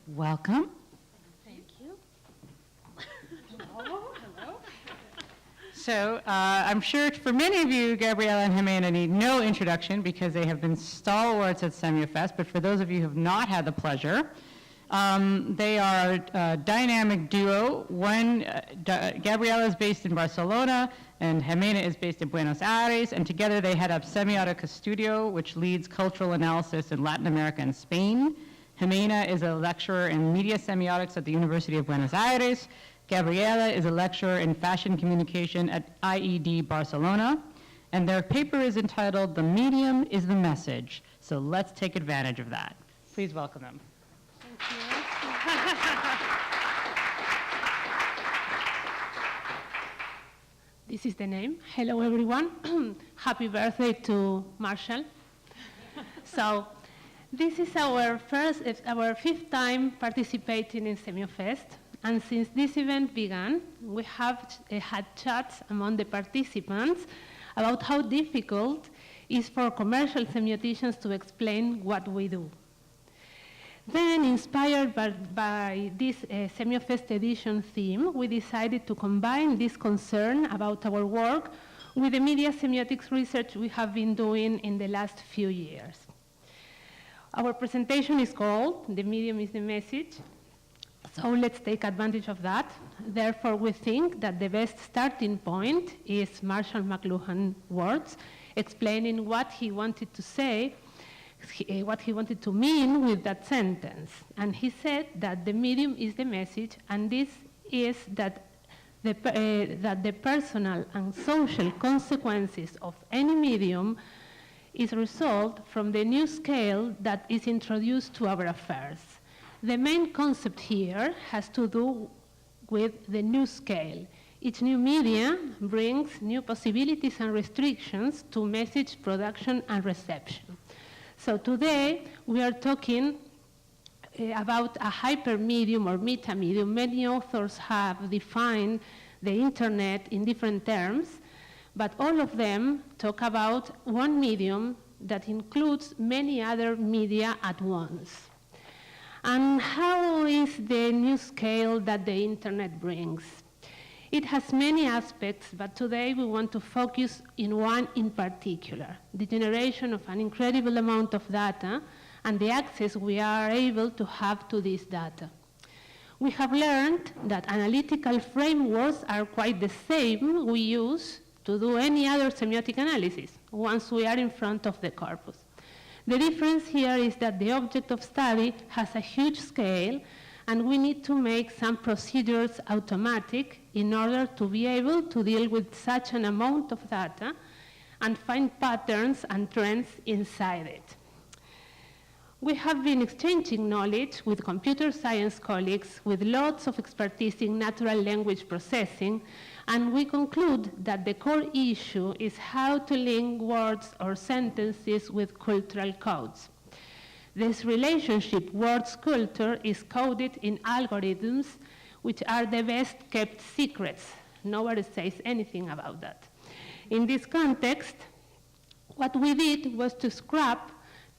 Welcome. Thank you. Hello. So I'm sure for many of you, Gabriela and Ximena need no introduction because they have been stalwarts at Semiofest, but for those of you who have not had the pleasure, they are a dynamic duo. Gabriela is based in Barcelona and Ximena is based in Buenos Aires, and together they head up Semiotica Studio, which leads cultural analysis in Latin America and Spain. Ximena is a lecturer in media semiotics at the University of Buenos Aires. Gabriela is a lecturer in fashion communication at IED Barcelona. And their paper is entitled, "The Medium is the Message." So let's take advantage of that. Please welcome them. Thank you. This is the name. Hello, everyone. Happy birthday to Marshall. So, this is our fifth time participating in Semiofest, and since this event began, we have had chats among the participants about how difficult it is for commercial semioticians to explain what we do. Then, inspired by this Semiofest edition theme, we decided to combine this concern about our work with the media semiotics research we have been doing in the last few years. Our presentation is called "The Medium is the Message," so let's take advantage of that. Therefore, we think that the best starting point is Marshall McLuhan's words, explaining what he wanted to say, what he wanted to mean with that sentence. And he said that the medium is the message, and this is that the personal and social consequences of any medium is result from the new scale that is introduced to our affairs. The main concept here has to do with the new scale. Each new media brings new possibilities and restrictions to message production and reception. So today we are talking about a hypermedium or metamedium. Many authors have defined the internet in different terms, but all of them talk about one medium that includes many other media at once. And how is the new scale that the internet brings? It has many aspects, but today we want to focus in one in particular, the generation of an incredible amount of data and the access we are able to have to this data. We have learned that analytical frameworks are quite the same we use to do any other semiotic analysis once we are in front of the corpus. The difference here is that the object of study has a huge scale, and we need to make some procedures automatic in order to be able to deal with such an amount of data and find patterns and trends inside it. We have been exchanging knowledge with computer science colleagues with lots of expertise in natural language processing, and we conclude that the core issue is how to link words or sentences with cultural codes. This relationship, words-culture, is coded in algorithms, which are the best-kept secrets. Nobody says anything about that. In this context, what we did was to scrap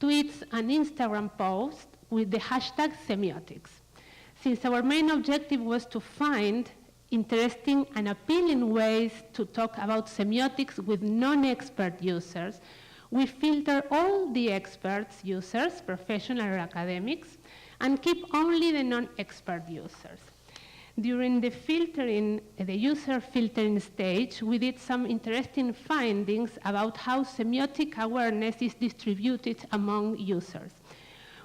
tweets and Instagram posts with the hashtag semiotics. Since our main objective was to find interesting and appealing ways to talk about semiotics with non-expert users, we filter all the experts users, professional or academics, and keep only the non-expert users. During the user filtering stage, we did some interesting findings about how semiotic awareness is distributed among users.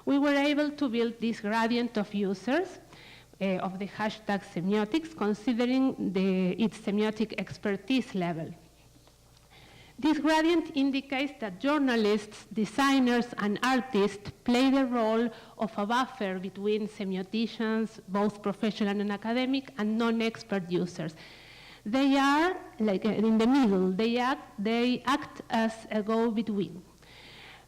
We were able to build this gradient of users of the hashtag semiotics, considering its semiotic expertise level. This gradient indicates that journalists, designers, and artists play the role of a buffer between semioticians, both professional and academic, and non-expert users. They are like in the middle. They act as a go-between.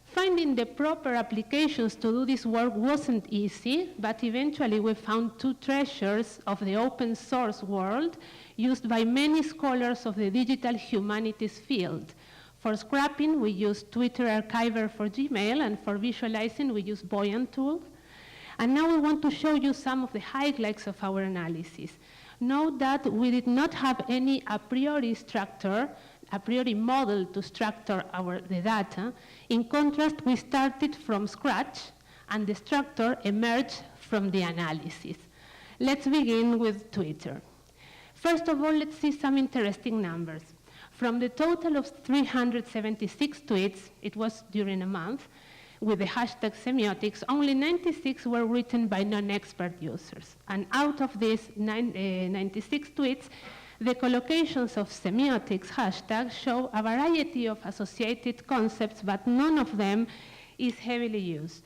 Finding the proper applications to do this work wasn't easy, but eventually we found two treasures of the open source world used by many scholars of the digital humanities field. For scrapping, we use Twitter Archiver for Gmail, and for visualizing, we use Buoyant Tool. And now we want to show you some of the highlights of our analysis. Note that we did not have any a priori model to structure the data. In contrast, we started from scratch, and the structure emerged from the analysis. Let's begin with Twitter. First of all, let's see some interesting numbers. From the total of 376 tweets, it was during a month, with the hashtag semiotics, only 96 were written by non-expert users. And out of these 96 tweets, the collocations of semiotics hashtag show a variety of associated concepts, but none of them is heavily used.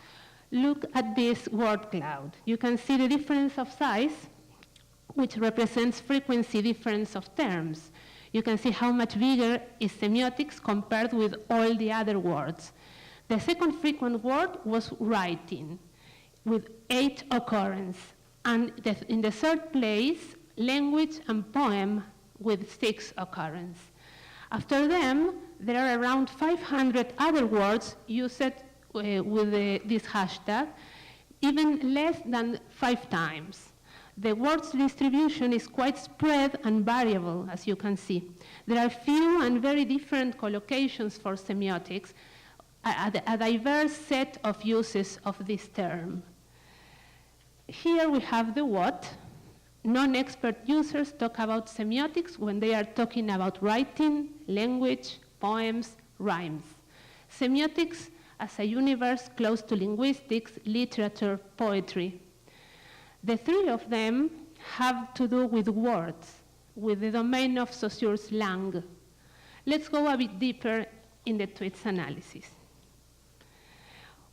Look at this word cloud. You can see the difference of size, which represents frequency difference of terms. You can see how much bigger is semiotics compared with all the other words. The second frequent word was writing, with 8 occurrences. And in the third place, language and poem, with 6 occurrences. After them, there are around 500 other words used with this hashtag, even less than 5 times. The words distribution is quite spread and variable, as you can see. There are few and very different collocations for semiotics, a diverse set of uses of this term. Here we have the what. Non-expert users talk about semiotics when they are talking about writing, language, poems, rhymes. Semiotics as a universe close to linguistics, literature, poetry. The 3 of them have to do with words, with the domain of Saussure slang. Let's go a bit deeper in the tweets analysis.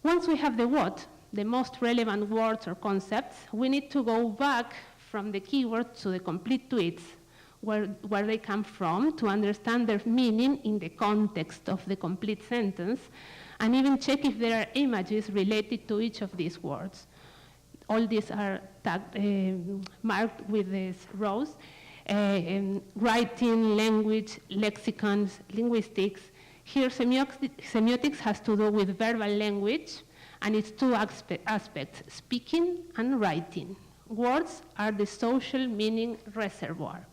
Once we have the what, the most relevant words or concepts, we need to go back from the keywords to the complete tweets, where they come from, to understand their meaning in the context of the complete sentence, and even check if there are images related to each of these words. All these are marked with these rows. Writing, language, lexicons, linguistics. Here, semiotics has to do with verbal language, and it's 2 aspects, speaking and writing. Words are the social meaning reservoir.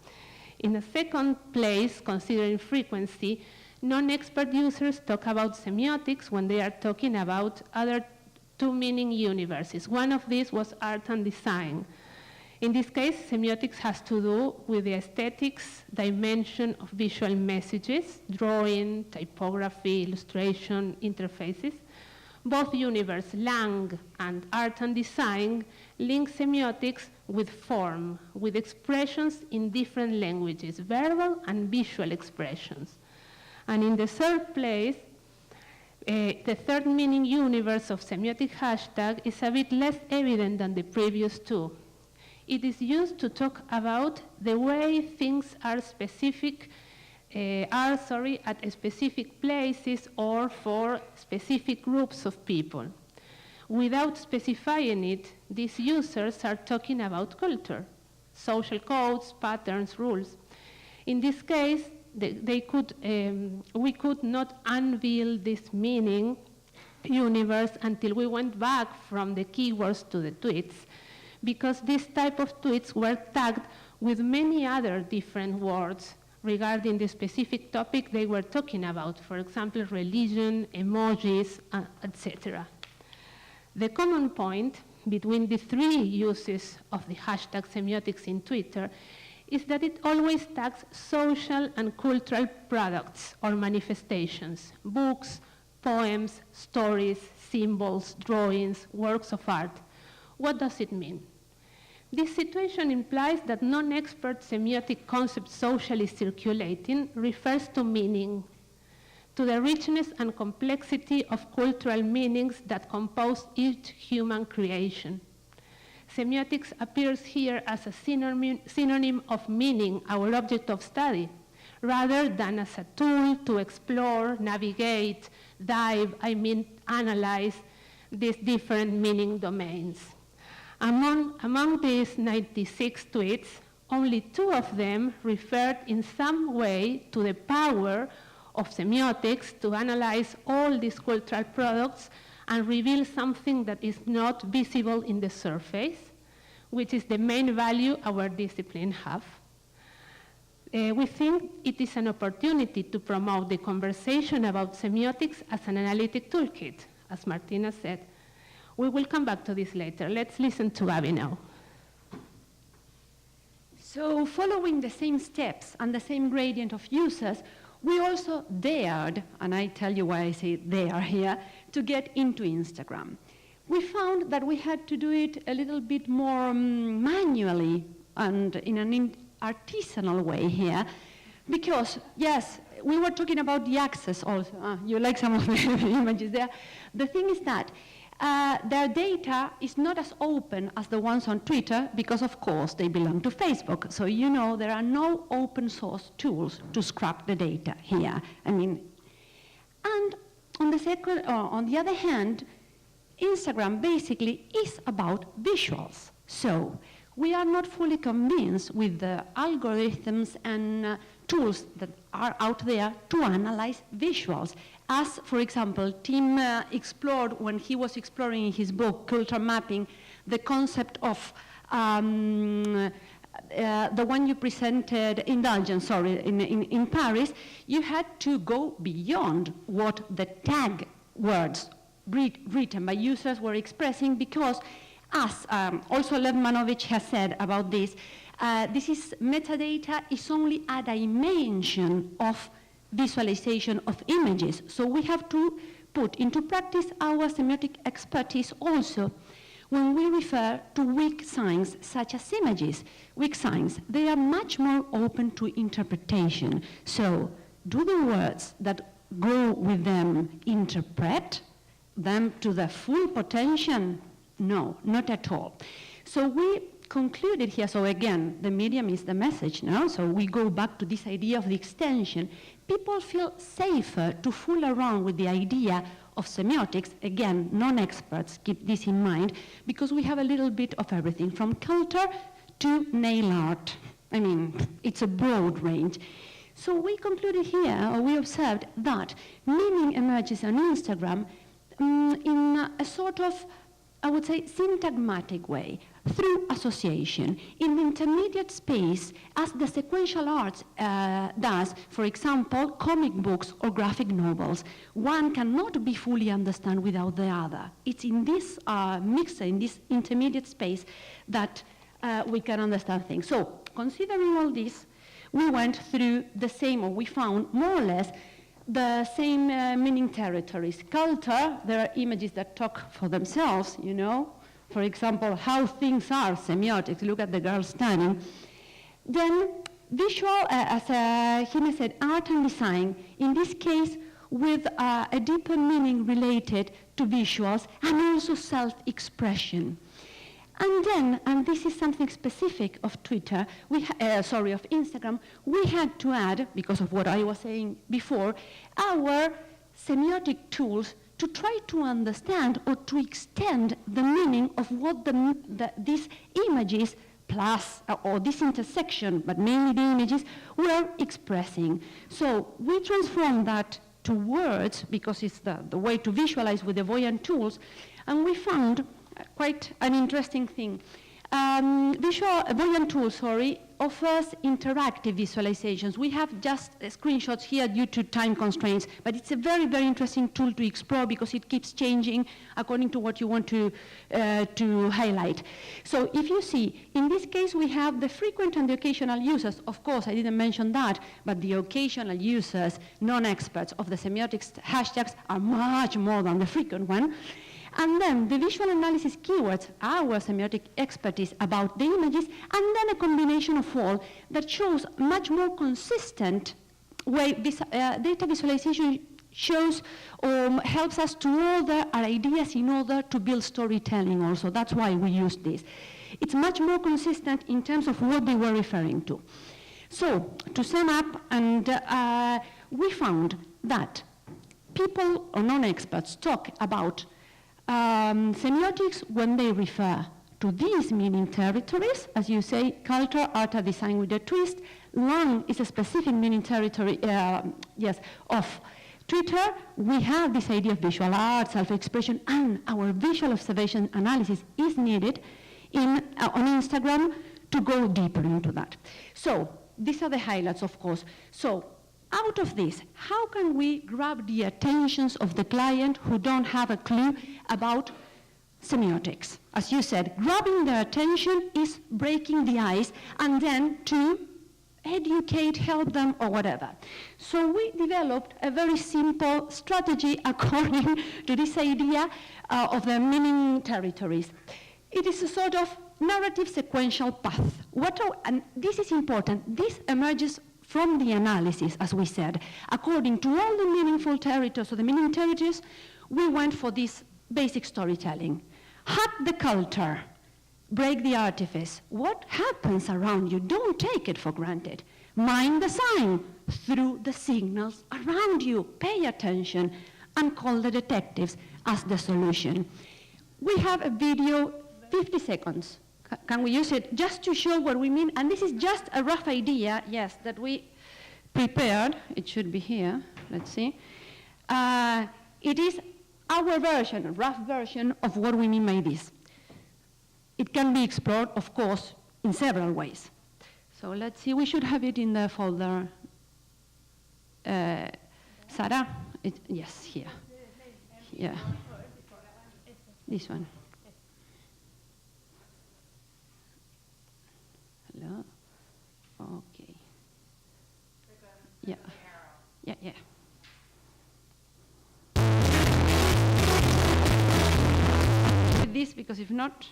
In the second place, considering frequency, non-expert users talk about semiotics when they are talking about other 2 meaning universes. One of these was art and design. In this case, semiotics has to do with the aesthetics dimension of visual messages, drawing, typography, illustration, interfaces. Both universe, lang and art and design, link semiotics with form, with expressions in different languages, verbal and visual expressions. And in the third place, the third meaning universe of semiotic hashtag is a bit less evident than the previous 2. It is used to talk about the way things are specific, at specific places or for specific groups of people. Without specifying it, these users are talking about culture, social codes, patterns, rules. In this case, we could not unveil this meaning universe until we went back from the keywords to the tweets, because this type of tweets were tagged with many other different words regarding the specific topic they were talking about, for example, religion, emojis, etc. The common point between the 3 uses of the hashtag semiotics in Twitter is that it always tags social and cultural products or manifestations, books, poems, stories, symbols, drawings, works of art. What does it mean? This situation implies that non-expert semiotic concept socially circulating refers to meaning, to the richness and complexity of cultural meanings that compose each human creation. Semiotics appears here as a synonym of meaning, our object of study, rather than as a tool to explore, navigate, analyze these different meaning domains. Among these 96 tweets, only 2 of them referred in some way to the power of semiotics to analyze all these cultural products and reveal something that is not visible in the surface, which is the main value our discipline have. We think it is an opportunity to promote the conversation about semiotics as an analytic toolkit, as Martina said. We will come back to this later. Let's listen to Abby now. So following the same steps and the same gradient of users, we also dared, and I tell you why I say dare here, to get into Instagram. We found that we had to do it a little bit more manually and in an artisanal way here, because, yes, we were talking about the access also. You like some of the images there. The thing is that their data is not as open as the ones on Twitter because, of course, they belong to Facebook. So, you know, there are no open source tools to scrap the data here. And on the other hand, Instagram basically is about visuals. So we are not fully convinced with the algorithms and tools that are out there to analyze visuals. As, for example, Tim explored when he was exploring in his book, Culture Mapping, the concept of the one you presented, Indulgence, in Paris. You had to go beyond what the tag words written by users were expressing, because as also Lev Manovich has said about this, metadata is only a dimension of visualization of images. So we have to put into practice our semiotic expertise also when we refer to weak signs such as images. Weak signs, they are much more open to interpretation. So do the words that go with them interpret them to the full potential? No, not at all. So we concluded here, so again, the medium is the message now, so we go back to this idea of the extension. People feel safer to fool around with the idea of semiotics. Again, non-experts keep this in mind, because we have a little bit of everything, from culture to nail art. I mean, it's a broad range. So we concluded here, or we observed that meaning emerges on Instagram in a sort of, I would say, syntagmatic way, through association, in the intermediate space, as the sequential arts does, for example, comic books or graphic novels. One cannot be fully understood without the other. It's in this mixer, in this intermediate space, that we can understand things. So, considering all this, we went through the same, or we found more or less the same meaning territories. Culture, there are images that talk for themselves, you know. For example, how things are, semiotics, look at the girl standing. Then visual, as Ximena said, art and design, in this case with a deeper meaning related to visuals and also self-expression. And then, and this is something specific of Twitter, of Instagram, we had to add, because of what I was saying before, our semiotic tools to try to understand or to extend the meaning of what these images plus, or this intersection, but mainly the images, were expressing. So we transformed that to words, because it's the way to visualize with the Voyant tools, and we found quite an interesting thing. Voyant tool, offers interactive visualizations. We have just screenshots here due to time constraints, but it's a very, very interesting tool to explore because it keeps changing according to what you want to highlight. So if you see, in this case we have the frequent and the occasional users. Of course, I didn't mention that, but the occasional users, non-experts of the semiotics hashtags are much more than the frequent one. And then the visual analysis keywords, our semiotic expertise about the images, and then a combination of all that shows much more consistent way this data visualization shows or helps us to order our ideas in order to build storytelling also. That's why we use this. It's much more consistent in terms of what they were referring to. So, to sum up, and we found that people or non-experts talk about semiotics when they refer to these meaning territories, as you say, culture, art, and design with a twist. Lang is a specific meaning territory, of Twitter, we have this idea of visual art, self-expression, and our visual observation analysis is needed on Instagram to go deeper into that. So these are the highlights, of course. So out of this, how can we grab the attentions of the client who don't have a clue about semiotics? As you said, grabbing their attention is breaking the ice, and then to educate, help them, or whatever. So we developed a very simple strategy according to this idea of the meaning territories. It is a sort of narrative sequential path. And this is important. This emerges from the analysis, as we said. According to all the meaningful territories, or the meaning territories, we went for this basic storytelling. Hack the culture. Break the artifice. What happens around you? Don't take it for granted. Mind the sign through the signals around you. Pay attention and call the detectives as the solution. We have a video, 50 seconds. Can we use it just to show what we mean? And this is just a rough idea, yes, that we prepared. It should be here. Let's see. It is our version, a rough version of what we mean by this. It can be explored, of course, in several ways. So let's see, we should have it in the folder. Sarah? Yes, here. Yeah. This one. Hello? Okay. Yeah. Yeah, yeah. With this, because if not,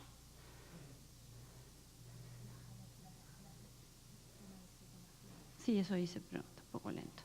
sí, eso hice, pero un poco lento.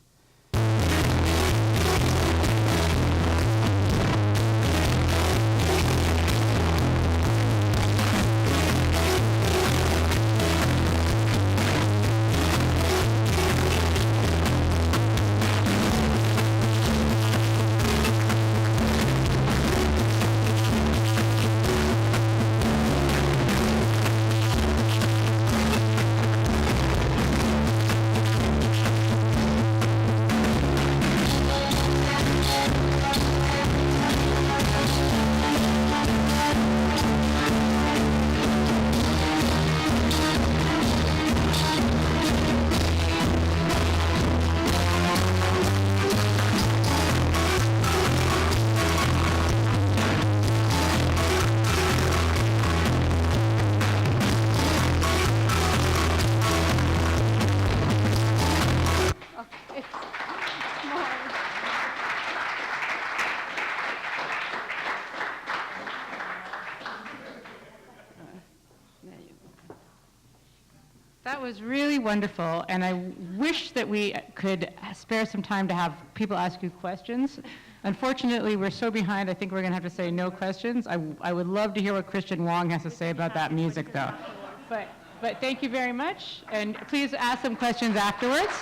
That was really wonderful, and I wish that we could spare some time to have people ask you questions. Unfortunately, we're so behind, I think we're going to have to say no questions. I would love to hear what Christian Wong has to say about that music, though. But thank you very much, and please ask some questions afterwards.